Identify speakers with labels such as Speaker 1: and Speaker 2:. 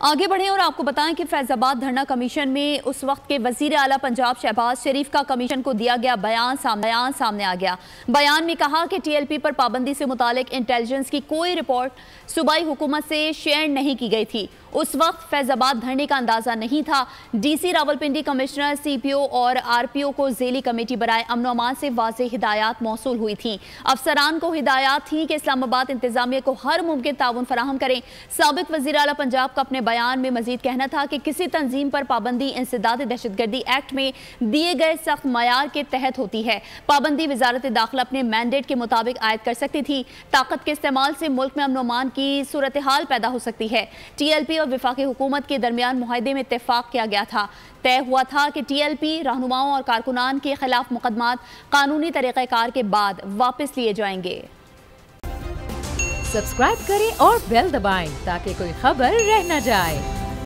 Speaker 1: आगे बढ़ें और आपको बताएं कि फैजाबाद धरना कमीशन में उस वक्त के वजीर आला पंजाब शहबाज शरीफ का कमीशन को दिया गया बयान सामने आ गया। बयान में कहा कि TLP पर पाबंदी से मुतालिक इंटेलिजेंस की कोई रिपोर्ट सूबाई हुकूमत से शेयर नहीं की गई थी। उस वक्त फैजाबाद धरने का अंदाजा नहीं था। DC रावलपिंडी कमिश्नर CPO और RPO को झेली कमेटी बराए अमन अमान से वाज़ेह हिदायत मौसूल हुई थी। अफसरान को हिदायत थी कि इस्लामाबाद इंतजामिया को हर मुमकिन ताउन फराहम करें। साबिक वज़ीर आला पंजाब का अपने बयान में मजीद कहना था कि किसी तंजीम पर पाबंदी इंसदाद दहशतगर्दी एक्ट में दिए गए सख्त मयार के तहत होती है। पाबंदी वजारत दाखिला अपने मैंडेट के मुताबिक आयद कर सकती थी। ताकत के इस्तेमाल से मुल्क में अमन अमान की सूरत हाल पैदा हो सकती है। TLP और वफाकी हुकूमत के दरमियान मुआहदे में इत्तेफाक किया गया था। तय हुआ था कि TLP रहनुमाओं और कारकुनान के खिलाफ मुकदमात कानूनी तरीक़ेकार के बाद वापस लिए जाएंगे।
Speaker 2: सब्सक्राइब करें और बेल दबाएं ताकि कोई खबर रह न जाए।